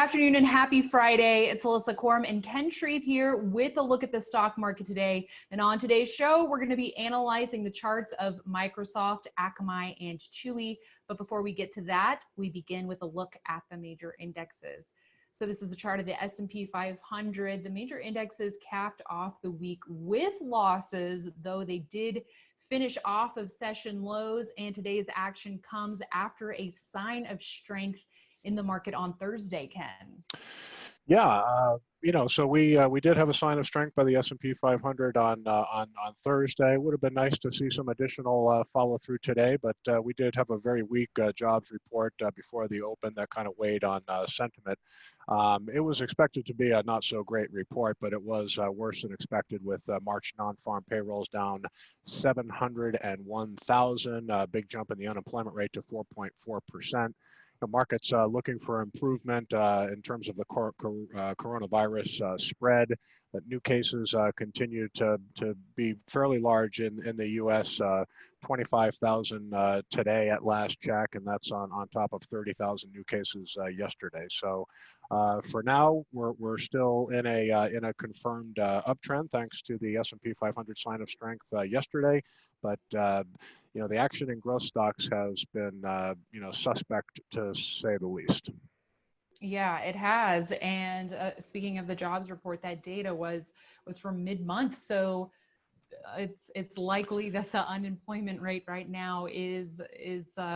afternoon and happy Friday. It's Alyssa Quorum and Ken Shreve here with a look at the stock market today. And on today's show, we're going to be analyzing the charts of Microsoft, Akamai, and Chewy. But before we get to that, we begin with a look at the major indexes. So this is a chart of the S&P 500. The major indexes capped off the week with losses, though they did finish off of session lows, and today's action comes after a sign of strength in the market on Thursday, Ken. Yeah, so we did have a sign of strength by the S&P 500 on Thursday. It would have been nice to see some additional follow through today, but we did have a very weak jobs report before the open that kind of weighed on sentiment. It was expected to be a not so great report, but it was worse than expected with March non-farm payrolls down 701,000, big jump in the unemployment rate to 4.4%. The market's looking for improvement in terms of the coronavirus spread, but new cases continue to be fairly large in the U.S., 25,000 today at last check, and that's on top of 30,000 new cases yesterday. So for now, we're still in a confirmed uptrend thanks to the S&P 500 sign of strength yesterday, but the action in growth stocks has been, suspect to say the least. Yeah, it has. And speaking of the jobs report, that data was from mid-month. So it's likely that the unemployment rate right now is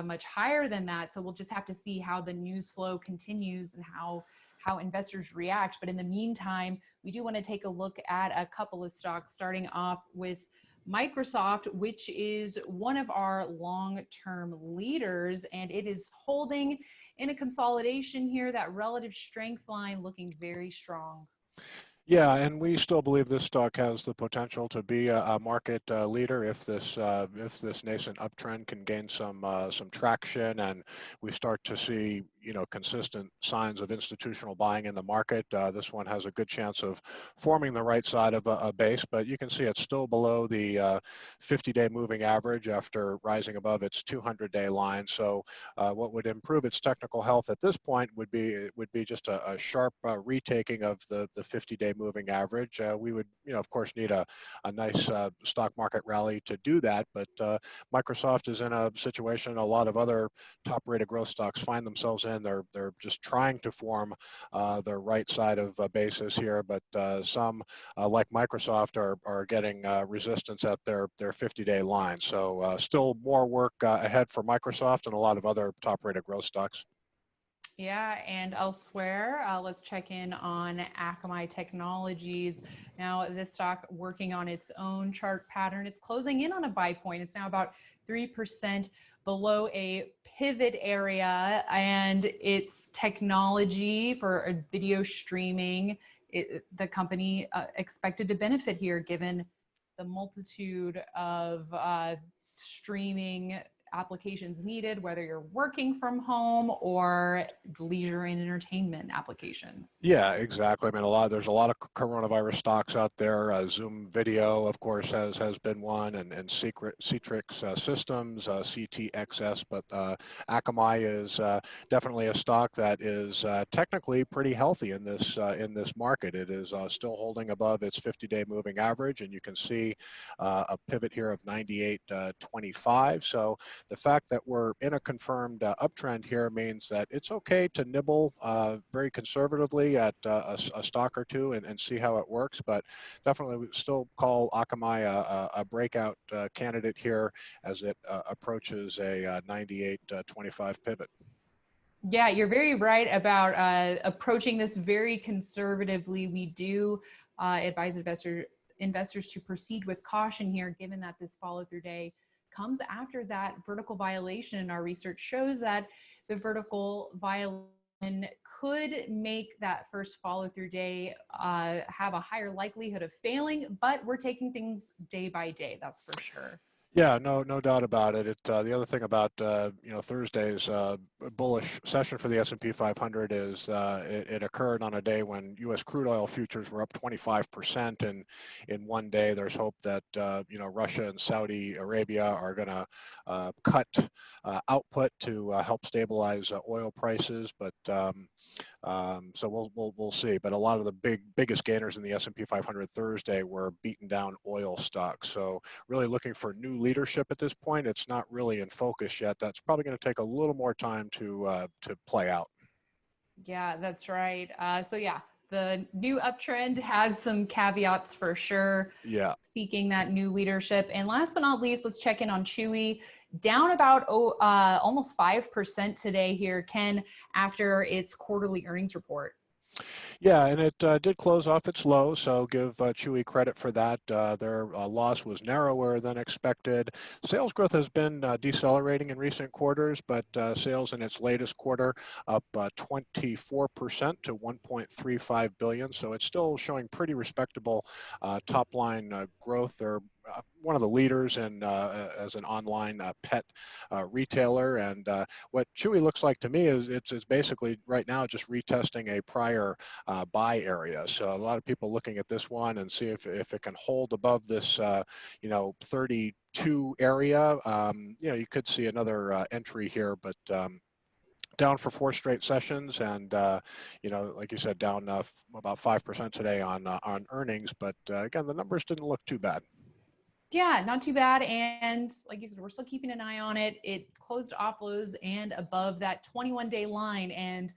much higher than that. So we'll just have to see how the news flow continues and how investors react. But in the meantime, we do want to take a look at a couple of stocks, starting off with Microsoft, which is one of our long-term leaders, and it is holding in a consolidation here, that relative strength line looking very strong. Yeah, and we still believe this stock has the potential to be a market leader if this nascent uptrend can gain some traction, and we start to see consistent signs of institutional buying in the market. This one has a good chance of forming the right side of a base, but you can see it's still below the 50-day moving average after rising above its 200-day line. So what would improve its technical health at this point would be just a sharp retaking of the 50-day moving average. We would, of course, need a nice stock market rally to do that, but Microsoft is in a situation a lot of other top-rated growth stocks find themselves in. They're just trying to form the right side of a basis here, but some, like Microsoft, are getting resistance at their 50-day line. So still more work ahead for Microsoft and a lot of other top-rated growth stocks. Yeah, and elsewhere, let's check in on Akamai Technologies. Now, this stock working on its own chart pattern. It's closing in on a buy point. It's now about 3% below a pivot area, and its technology for video streaming, the company expected to benefit here given the multitude of streaming applications needed, whether you're working from home or leisure and entertainment applications. Yeah, exactly. I mean, there's a lot of coronavirus stocks out there. Zoom Video, of course, has been one, and Citrix Systems, CTXS. But Akamai is definitely a stock that is technically pretty healthy in this market. It is still holding above its 50-day moving average, and you can see a pivot here of 98.25. So the fact that we're in a confirmed uptrend here means that it's okay to nibble very conservatively at a stock or two and see how it works, but definitely we still call Akamai a breakout candidate here as it approaches a 98.25 pivot. Yeah, you're very right about approaching this very conservatively. We do advise investors to proceed with caution here, given that this follow-through day comes after that vertical violation. Our research shows that the vertical violation could make that first follow-through day have a higher likelihood of failing, but we're taking things day by day, that's for sure. Yeah, no doubt about it. The other thing about Thursday's bullish session for the S&P 500 is it occurred on a day when U.S. crude oil futures were up 25% in one day. There's hope that Russia and Saudi Arabia are going to cut output to help stabilize oil prices, but so we'll see. But a lot of the biggest gainers in the S&P 500 Thursday were beaten down oil stocks. So really looking for new leadership at this point. It's not really in focus yet. That's probably going to take a little more time to play out. Yeah, that's right. So yeah, the new uptrend has some caveats for sure. Yeah. Seeking that new leadership. And last but not least, let's check in on Chewy. Down about almost 5% today here, Ken, after its quarterly earnings report. Yeah, and it did close off its low, so give Chewy credit for that. Their loss was narrower than expected. Sales growth has been decelerating in recent quarters, but sales in its latest quarter up 24% to 1.35 billion. So it's still showing pretty respectable top line growth. They're one of the leaders in as an online pet retailer, and what Chewy looks like to me is it's basically right now just retesting a prior buy area. So a lot of people looking at this one and see if it can hold above this 32 area. You could see another entry here, but down for 4 straight sessions, and like you said, down about 5% today on earnings. But again, the numbers didn't look too bad. Yeah, not too bad. And like you said, we're still keeping an eye on it. It closed off lows and above that 21-day line. And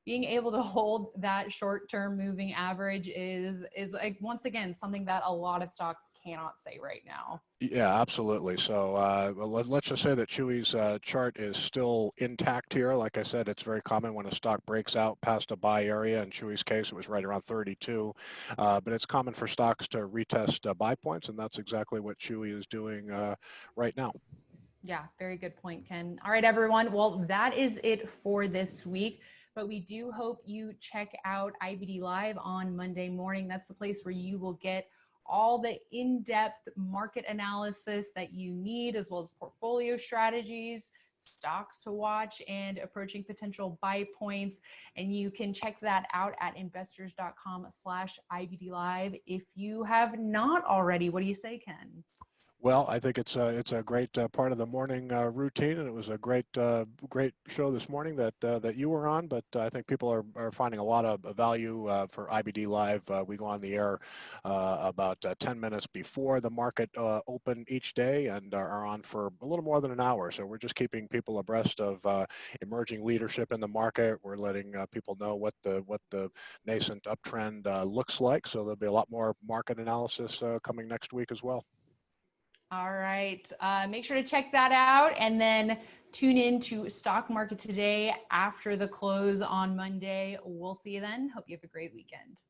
being able to hold that short-term moving average is like, once again, something that a lot of stocks cannot say right now. Yeah, absolutely. So let's just say that Chewy's chart is still intact here. Like I said, it's very common when a stock breaks out past a buy area. In Chewy's case, it was right around 32. But it's common for stocks to retest buy points, and that's exactly what Chewy is doing right now. Yeah, very good point, Ken. All right, everyone. Well, that is it for this week. But we do hope you check out IBD Live on Monday morning. That's the place where you will get all the in-depth market analysis that you need, as well as portfolio strategies, stocks to watch, and approaching potential buy points. And you can check that out at investors.com/IBD Live if you have not already. What do you say, Ken? Well, I think it's a great part of the morning routine, and it was a great show this morning that you were on. But I think people are finding a lot of value for IBD Live. We go on the air about 10 minutes before the market open each day, and are on for a little more than an hour. So we're just keeping people abreast of emerging leadership in the market. We're letting people know what the nascent uptrend looks like. So there'll be a lot more market analysis coming next week as well. All right. Make sure to check that out, and then tune in to Stock Market Today after the close on Monday. We'll see you then. Hope you have a great weekend.